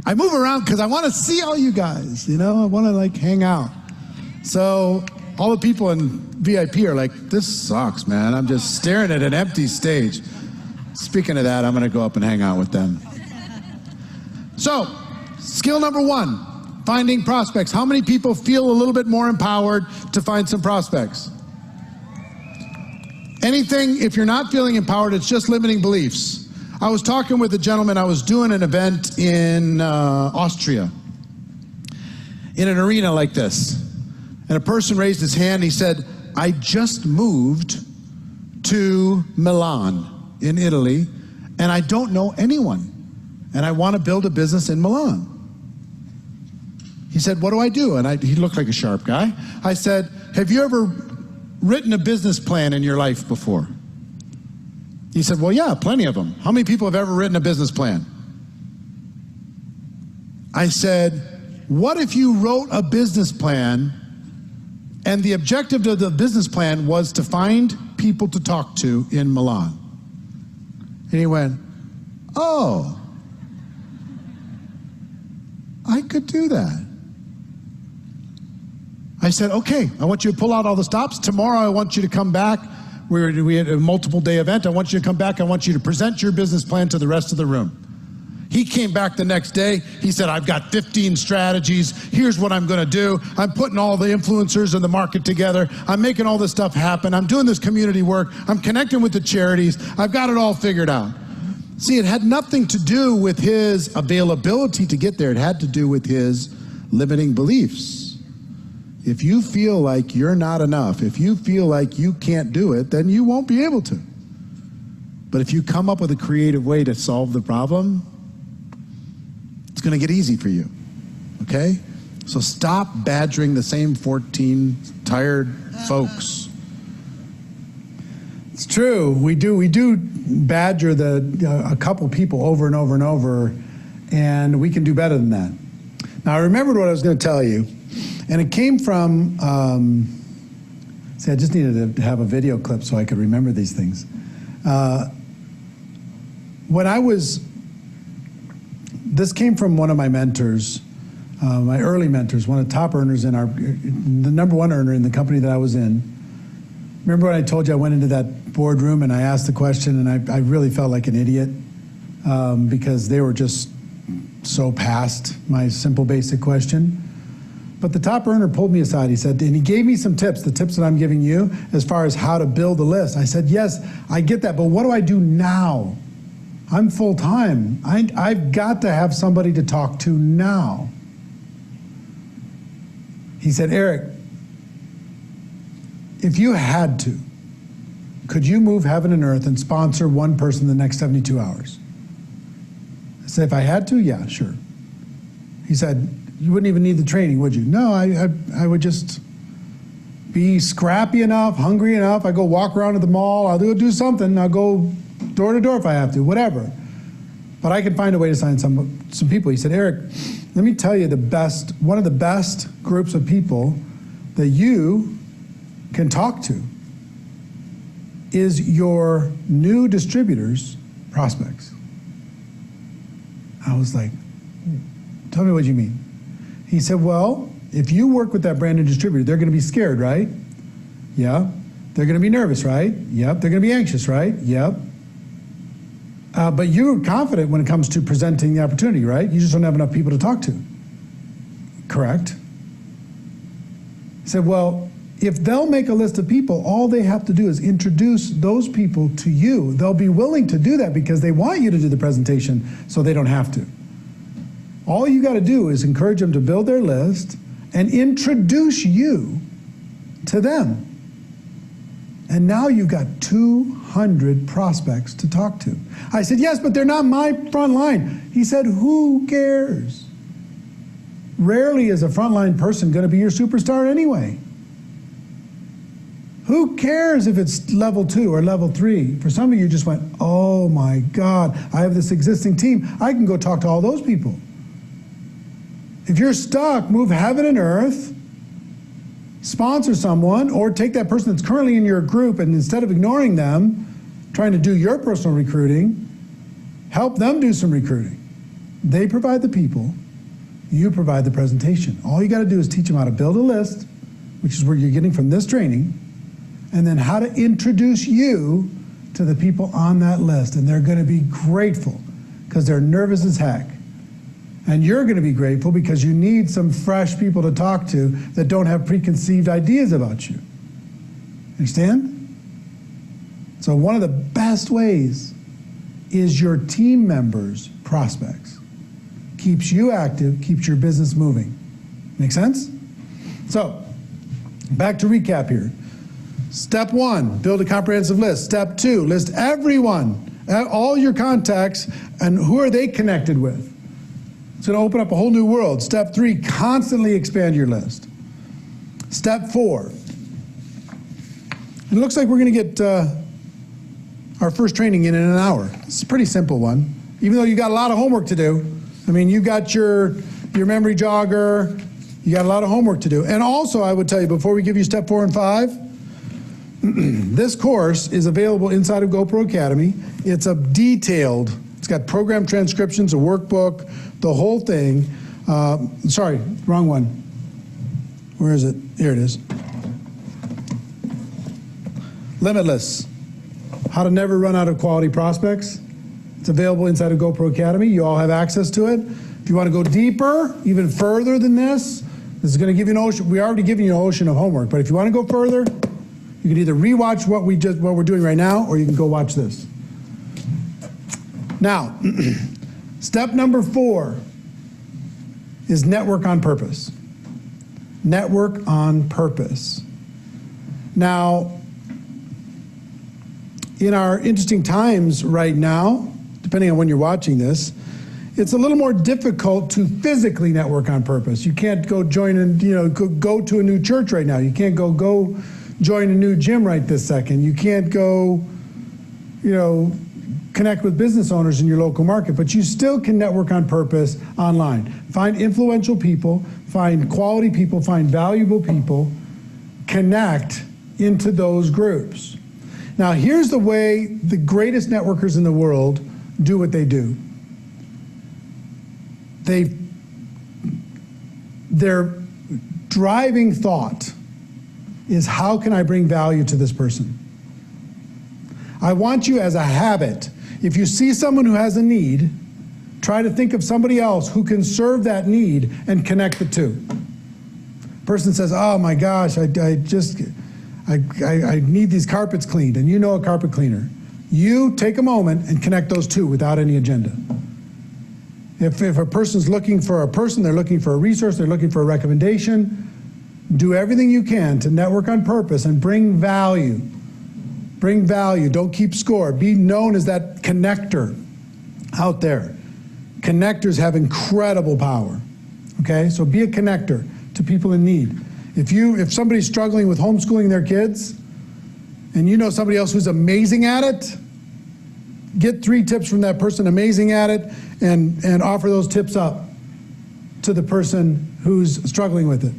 I move around because I want to see all you guys, you know, I want to like hang out. So all the people in VIP are like, this sucks, man. I'm just staring at an empty stage. Speaking of that, I'm going to go up and hang out with them. So, skill number 1, finding prospects. How many people feel a little bit more empowered to find some prospects? Anything, if you're not feeling empowered, it's just limiting beliefs. I was talking with a gentleman, I was doing an event in Austria, in an arena like this. And a person raised his hand, he said, I just moved to Milan in Italy, and I don't know anyone, and I want to build a business in Milan. He said, what do I do? And he looked like a sharp guy. I said, have you ever written a business plan in your life before? He said, well, yeah, plenty of them. How many people have ever written a business plan? I said, what if you wrote a business plan and the objective of the business plan was to find people to talk to in Milan? And he went, oh, I could do that. I said, okay, I want you to pull out all the stops. Tomorrow I want you to come back. We had a multiple day event. I want you to come back. I want you to present your business plan to the rest of the room. He came back the next day. He said, I've got 15 strategies. Here's what I'm going to do. I'm putting all the influencers in the market together. I'm making all this stuff happen. I'm doing this community work. I'm connecting with the charities. I've got it all figured out. See, it had nothing to do with his availability to get there. It had to do with his limiting beliefs. If you feel like you're not enough, if you feel like you can't do it, then you won't be able to. But if you come up with a creative way to solve the problem, it's going to get easy for you, okay? So stop badgering the same 14 tired folks. It's true. We do badger a couple people over and over and over, and we can do better than that. Now, I remembered what I was going to tell you. And it came from, see, I just needed to have a video clip so I could remember these things. This came from one of my mentors, my early mentors, one of the top earners the number 1 earner in the company that I was in. Remember when I told you I went into that boardroom and I asked the question and I really felt like an idiot because they were just so past my simple basic question. But the top earner pulled me aside, he said, and he gave me some tips, the tips that I'm giving you, as far as how to build a list. I said, yes, I get that, but what do I do now? I'm full-time. I've got to have somebody to talk to now. He said, Eric, if you had to, could you move heaven and earth and sponsor one person the next 72 hours? I said, if I had to, yeah, sure. He said, you wouldn't even need the training, would you? No, I would just be scrappy enough, hungry enough. I go walk around at the mall. I'll do something. I'll go door to door if I have to, whatever. But I can find a way to sign some people. He said, Eric, let me tell you one of the best groups of people that you can talk to is your new distributors' prospects. I was like, tell me what you mean. He said, well, if you work with that brand new distributor, they're going to be scared, right? Yeah. They're going to be nervous, right? Yep. They're going to be anxious, right? Yep. But you're confident when it comes to presenting the opportunity, right? You just don't have enough people to talk to. Correct? I said, well, if they'll make a list of people, all they have to do is introduce those people to you. They'll be willing to do that because they want you to do the presentation, so they don't have to. All you got to do is encourage them to build their list and introduce you to them. And now you've got 200 prospects to talk to. I said, yes, but they're not my front line. He said, who cares? Rarely is a frontline person going to be your superstar anyway. Who cares if it's level 2 or level 3? For some of you just went, oh my God, I have this existing team. I can go talk to all those people. If you're stuck, move heaven and earth, sponsor someone, or take that person that's currently in your group and instead of ignoring them, trying to do your personal recruiting, help them do some recruiting. They provide the people, you provide the presentation. All you got to do is teach them how to build a list, which is what you're getting from this training, and then how to introduce you to the people on that list. And they're going to be grateful because they're nervous as heck. And you're going to be grateful because you need some fresh people to talk to that don't have preconceived ideas about you. Understand? So one of the best ways is your team members' prospects. Keeps you active, keeps your business moving. Make sense? So, back to recap here. Step 1, build a comprehensive list. Step 2, list everyone, all your contacts, and who are they connected with. It's going to open up a whole new world. Step 3, constantly expand your list. Step 4, it looks like we're going to get our first training in an hour. It's a pretty simple one, even though you got a lot of homework to do. I mean, you got your memory jogger, you got a lot of homework to do. And also, I would tell you, before we give you step 4 and 5, this course is available inside of GoPro Academy. It's a detailed, it's got program transcriptions, a workbook, the whole thing. Sorry, wrong one. Where is it? Here it is. Limitless, how to never run out of quality prospects. It's available inside of GoPro Academy. You all have access to it. If you want to go deeper, even further than this is going to give you an ocean. We already given you an ocean of homework, but if you want to go further, you can either rewatch what we're doing right now, or you can go watch this. Now, step number 4 is network on purpose. Network on purpose. Now, in our interesting times right now, depending on when you're watching this, it's a little more difficult to physically network on purpose. You can't go join and go to a new church right now. You can't go join a new gym right this second. You can't go, connect with business owners in your local market, but you still can network on purpose online. Find influential people, find quality people, find valuable people, connect into those groups. Now, here's the way the greatest networkers in the world do what they do. Their driving thought is, how can I bring value to this person? I want you, as a habit, if you see someone who has a need, try to think of somebody else who can serve that need and connect the two. Person says, oh my gosh, I need these carpets cleaned, and you know a carpet cleaner. You take a moment and connect those two without any agenda. If a person's looking for a person, they're looking for a resource, they're looking for a recommendation, do everything you can to network on purpose and bring value. Bring value, don't keep score. Be known as that connector out there. Connectors have incredible power, okay? So be a connector to people in need. If somebody's struggling with homeschooling their kids, and you know somebody else who's amazing at it, get 3 tips from that person amazing at it, and offer those tips up to the person who's struggling with it.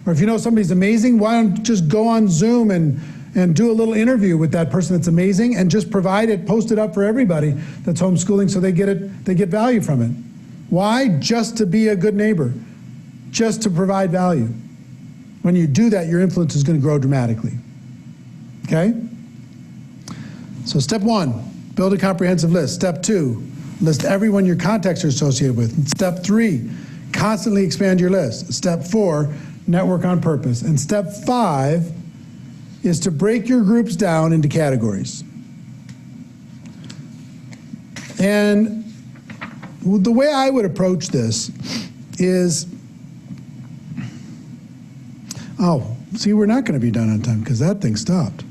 Or if you know somebody's amazing, why don't you just go on Zoom and do a little interview with that person that's amazing, and just provide it, post it up for everybody that's homeschooling, so they get value from it. Why? Just to be a good neighbor. just to provide value. When you do that, your influence is going to grow dramatically. Okay? So step 1, build a comprehensive list. Step 2, list everyone your contacts are associated with. Step 3, constantly expand your list. Step 4, network on purpose. And step 5 is to break your groups down into categories. And the way I would approach this is, oh, see, we're not going to be done on time because that thing stopped.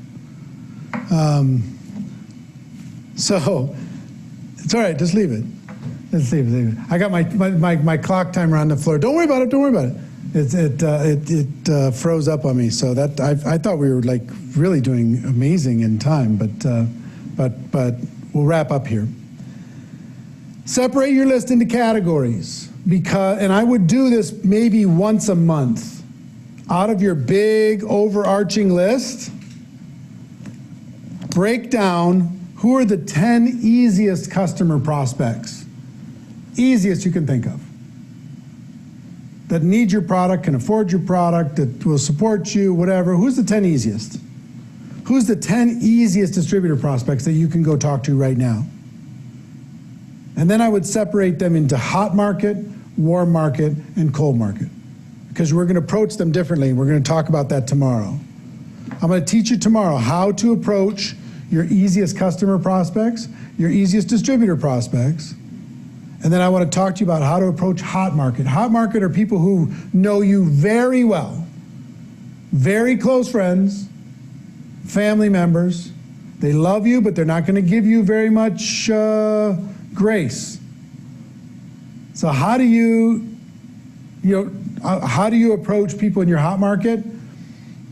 So it's all right, just leave it. Let's leave it. I got my clock timer on the floor. Don't worry about it. Don't worry about it. It froze up on me. So that I thought we were like really doing amazing in time, but we'll wrap up here. Separate your list into categories and I would do this maybe once a month. Out of your big overarching list, break down who are the 10 easiest customer prospects, easiest you can think of, that need your product, can afford your product, that will support you, whatever. Who's the 10 easiest? Who's the 10 easiest distributor prospects that you can go talk to right now? And then I would separate them into hot market, warm market, and cold market, because we're going to approach them differently. We're going to talk about that tomorrow. I'm going to teach you tomorrow how to approach your easiest customer prospects, your easiest distributor prospects, and then I want to talk to you about how to approach hot market. Hot market are people who know you very well, very close friends, family members. They love you, but they're not going to give you very much grace. So how do you approach people in your hot market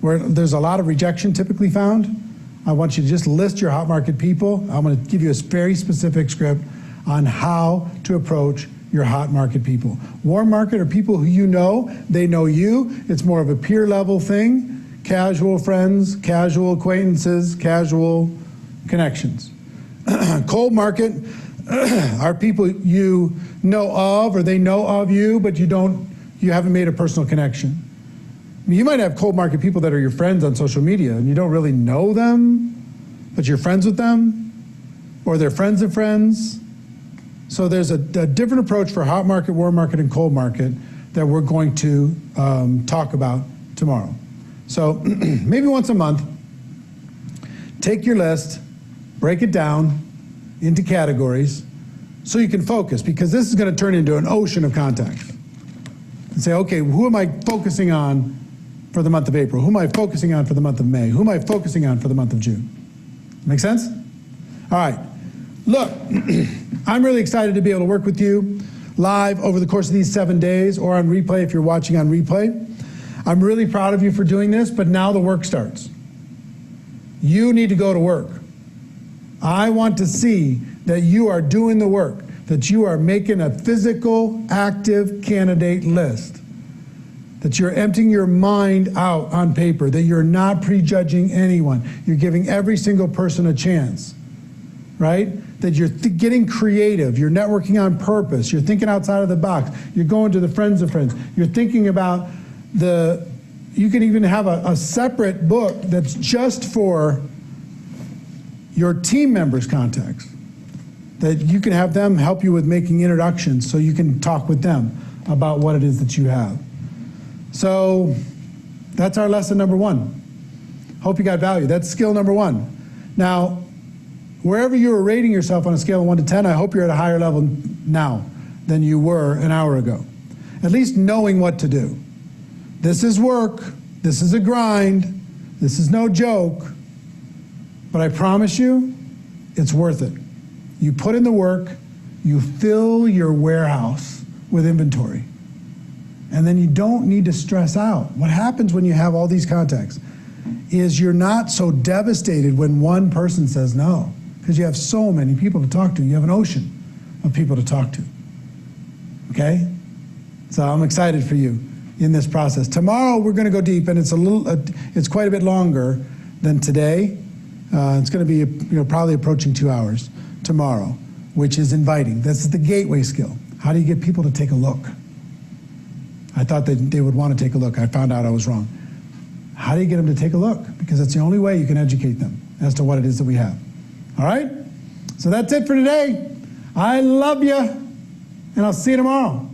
where there's a lot of rejection typically found? I want you to just list your hot market people. I'm going to give you a very specific script on how to approach your hot market people. Warm market are people who you know, they know you. It's more of a peer level thing. Casual friends, casual acquaintances, casual connections. Cold market are people you know of or they know of you, but you haven't made a personal connection. I mean, you might have cold market people that are your friends on social media and you don't really know them, but you're friends with them, or they're friends of friends. So there's a different approach for hot market, warm market, and cold market that we're going to talk about tomorrow. So maybe once a month, take your list, break it down into categories so you can focus, because this is going to turn into an ocean of contacts. And say, okay, who am I focusing on for the month of April? Who am I focusing on for the month of May? Who am I focusing on for the month of June? Make sense? All right. Look, I'm really excited to be able to work with you live over the course of these 7 days, or on replay if you're watching on replay. I'm really proud of you for doing this, but now the work starts. You need to go to work. I want to see that you are doing the work, that you are making a physical, active candidate list, that you're emptying your mind out on paper, that you're not prejudging anyone. You're giving every single person a chance, right? That you're getting creative, you're networking on purpose, you're thinking outside of the box, you're going to the friends of friends, you're thinking about you can even have a separate book that's just for your team members' contacts, that you can have them help you with making introductions so you can talk with them about what it is that you have. So that's our lesson number 1. Hope you got value. That's skill number 1. Now, wherever you were rating yourself on a scale of 1 to 10, I hope you're at a higher level now than you were an hour ago. At least knowing what to do. This is work. This is a grind. This is no joke. But I promise you, it's worth it. You put in the work, you fill your warehouse with inventory. And then you don't need to stress out. What happens when you have all these contacts is you're not so devastated when one person says no, because you have so many people to talk to. You have an ocean of people to talk to. Okay? So I'm excited for you in this process. Tomorrow we're going to go deep, and it's quite a bit longer than today. It's going to be probably approaching 2 hours tomorrow, which is inviting. This is the gateway skill. How do you get people to take a look? I thought that they would want to take a look. I found out I was wrong. How do you get them to take a look? Because that's the only way you can educate them as to what it is that we have. All right? So that's it for today. I love you, and I'll see you tomorrow.